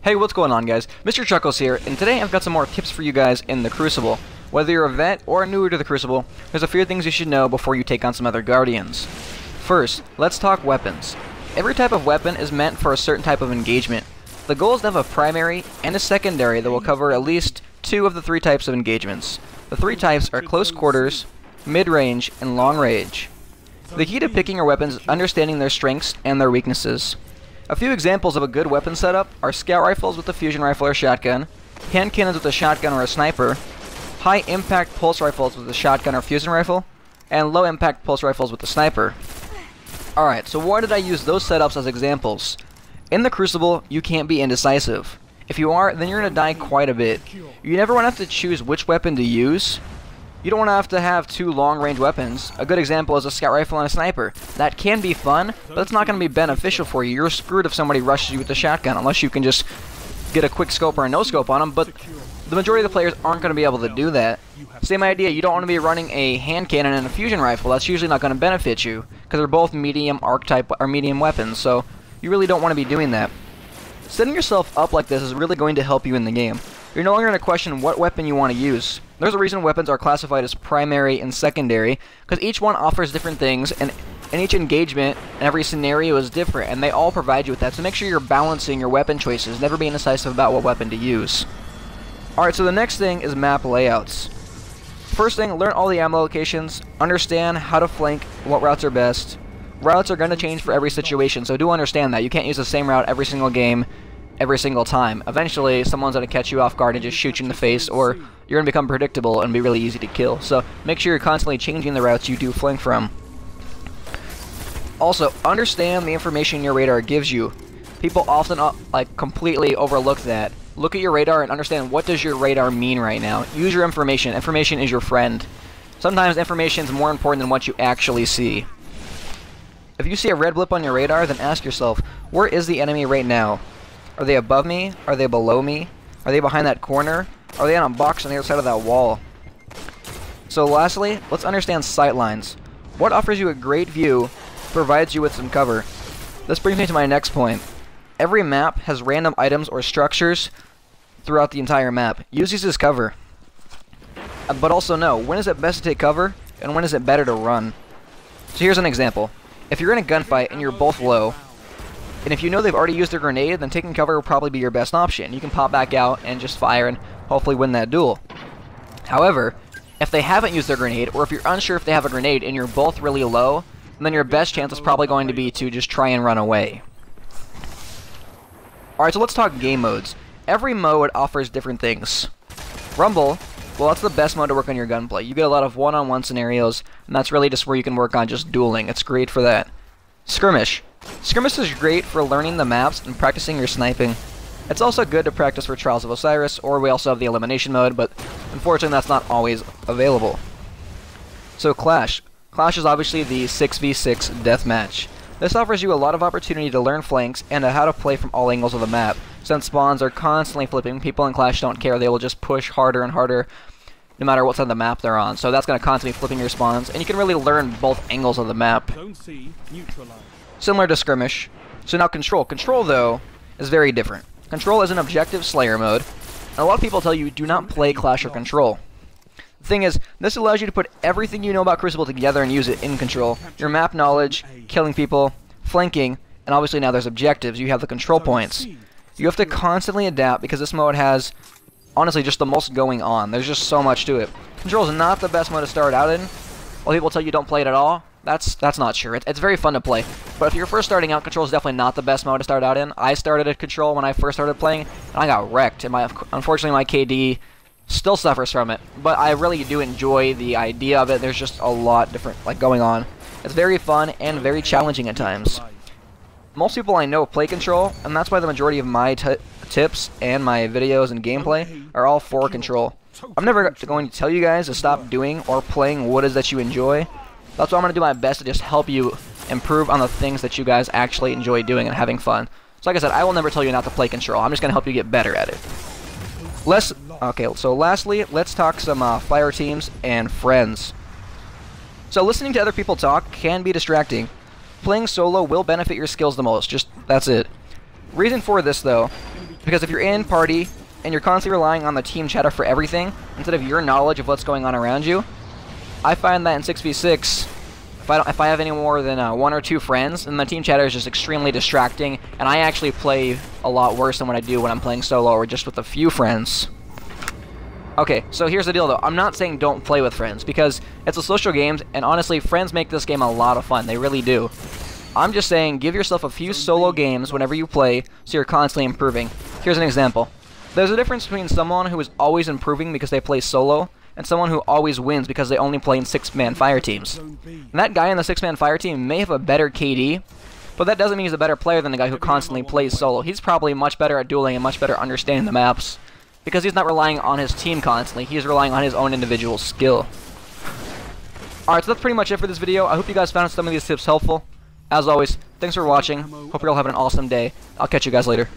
Hey, what's going on, guys? Mr. Chuckles here, and today I've got some more tips for you guys in the Crucible. Whether you're a vet or newer to the Crucible, there's a few things you should know before you take on some other Guardians. First, let's talk weapons. Every type of weapon is meant for a certain type of engagement. The goal is to have a primary and a secondary that will cover at least 2 of the 3 types of engagements. The 3 types are close quarters, mid-range, and long range. The key to picking your weapons is understanding their strengths and their weaknesses. A few examples of a good weapon setup are scout rifles with a fusion rifle or shotgun, hand cannons with a shotgun or a sniper, high impact pulse rifles with a shotgun or fusion rifle, and low impact pulse rifles with a sniper. Alright, so why did I use those setups as examples? In the Crucible, you can't be indecisive. If you are, then you're going to die quite a bit. You never want to have to choose which weapon to use. You don't want to have 2 long-range weapons. A good example is a scout rifle and a sniper. That can be fun, but it's not going to be beneficial for you. You're screwed if somebody rushes you with a shotgun, unless you can just get a quick scope or a no-scope on them, but the majority of the players aren't going to be able to do that. Same idea, you don't want to be running a hand cannon and a fusion rifle. That's usually not going to benefit you, because they're both medium archetype or medium weapons, so you really don't want to be doing that. Setting yourself up like this is really going to help you in the game. You're no longer going to question what weapon you want to use. There's a reason weapons are classified as primary and secondary, because each one offers different things, and each engagement and every scenario is different, and they all provide you with that. So make sure you're balancing your weapon choices, never being indecisive about what weapon to use. Alright, so the next thing is map layouts. First thing, learn all the ammo locations, understand how to flank, what routes are best. Routes are going to change for every situation, so do understand that. You can't use the same route every single game, every single time. Eventually, someone's going to catch you off guard and just shoot you in the face, or you're going to become predictable and be really easy to kill. So make sure you're constantly changing the routes you do flank from. Also, understand the information your radar gives you. People often completely overlook that. Look at your radar and understand what does your radar mean right now. Use your information. Information is your friend. Sometimes information is more important than what you actually see. If you see a red blip on your radar, then ask yourself, where is the enemy right now? Are they above me? Are they below me? Are they behind that corner? Are they on a box on the other side of that wall? So lastly, let's understand sight lines. What offers you a great view provides you with some cover. This brings me to my next point. Every map has random items or structures throughout the entire map. Use these as cover. But also know, when is it best to take cover, and when is it better to run? So here's an example. If you're in a gunfight and you're both low, and if you know they've already used their grenade, then taking cover will probably be your best option. You can pop back out and just fire and hopefully win that duel. However, if they haven't used their grenade, or if you're unsure if they have a grenade and you're both really low, then your best chance is probably going to be to just try and run away. Alright, so let's talk game modes. Every mode offers different things. Rumble, well, that's the best mode to work on your gunplay. You get a lot of one-on-one scenarios, and that's really just where you can work on just dueling. It's great for that. Skirmish. Skirmish is great for learning the maps and practicing your sniping. It's also good to practice for Trials of Osiris, or we also have the elimination mode, but unfortunately that's not always available. So Clash. Clash is obviously the 6v6 deathmatch. This offers you a lot of opportunity to learn flanks and how to play from all angles of the map. Since spawns are constantly flipping, people in Clash don't care. They will just push harder and harder no matter what side of the map they're on. So that's going to constantly flipping your spawns, and you can really learn both angles of the map. Similar to Skirmish. So now Control. Control, though, is very different. Control is an objective Slayer mode, and a lot of people tell you do not play Clash or Control. The thing is, this allows you to put everything you know about Crucible together and use it in Control. Your map knowledge, killing people, flanking, and obviously now there's objectives. You have the control points. You have to constantly adapt because this mode has, honestly, just the most going on. There's just so much to it. Control is not the best mode to start out in. While people tell you don't play it at all, that's not true. It's very fun to play. But if you're first starting out, Control is definitely not the best mode to start out in. I started at Control when I first started playing, and I got wrecked. And unfortunately, my KD still suffers from it, but I really do enjoy the idea of it. There's just a lot different going on. It's very fun and very challenging at times. Most people I know play Control, and that's why the majority of my tips and my videos and gameplay are all for Control. I'm never going to tell you guys to stop doing or playing what it is that you enjoy. That's why I'm going to do my best to just help you improve on the things that you guys actually enjoy doing and having fun. So like I said, I will never tell you not to play Control. I'm just going to help you get better at it. Okay, so lastly, let's talk some fire teams and friends. So listening to other people talk can be distracting. Playing solo will benefit your skills the most, that's it. Reason for this though Because if you're in party and you're constantly relying on the team chatter for everything, instead of your knowledge of what's going on around you, I find that in 6v6, if I have any more than 1 or 2 friends, then the team chatter is just extremely distracting, and I actually play a lot worse than what I do when I'm playing solo or just with a few friends. Okay, so here's the deal though. I'm not saying don't play with friends, because it's a social game, and honestly, friends make this game a lot of fun. They really do. I'm just saying, give yourself a few solo games whenever you play, so you're constantly improving. Here's an example. There's a difference between someone who is always improving because they play solo, and someone who always wins because they only play in 6-man fire teams. And that guy in the 6-man fire team may have a better KD, but that doesn't mean he's a better player than the guy who constantly plays solo. He's probably much better at dueling and much better at understanding the maps, because he's not relying on his team constantly, he's relying on his own individual skill. Alright, so that's pretty much it for this video. I hope you guys found some of these tips helpful. As always, thanks for watching. Hope you're all having an awesome day. I'll catch you guys later.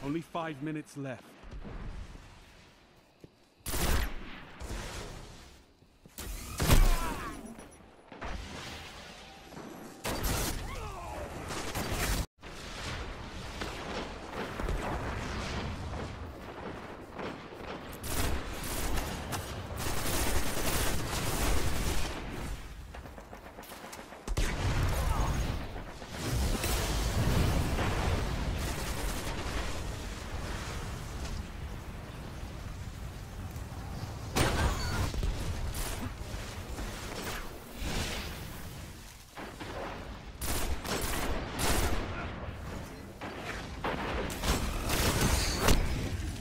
Only 5 minutes left.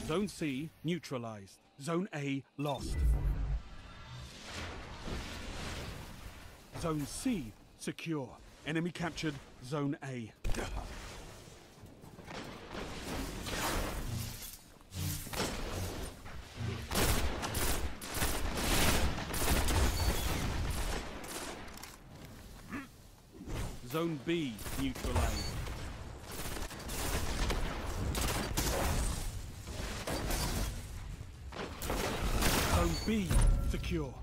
Zone C neutralized. Zone A lost. Zone C secure. Enemy captured Zone A. Zone B neutralized. Zone B secure.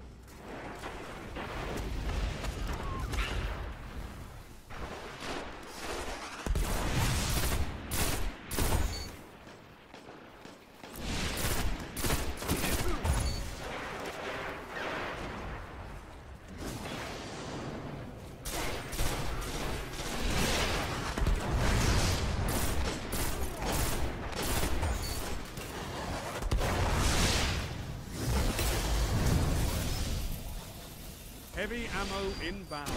Heavy ammo inbound.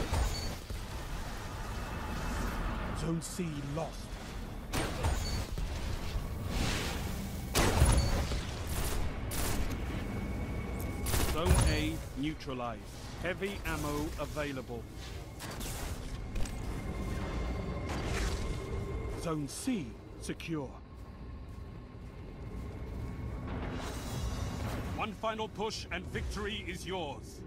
Zone C lost. Zone A neutralized. Heavy ammo available. Zone C secure. One final push and victory is yours.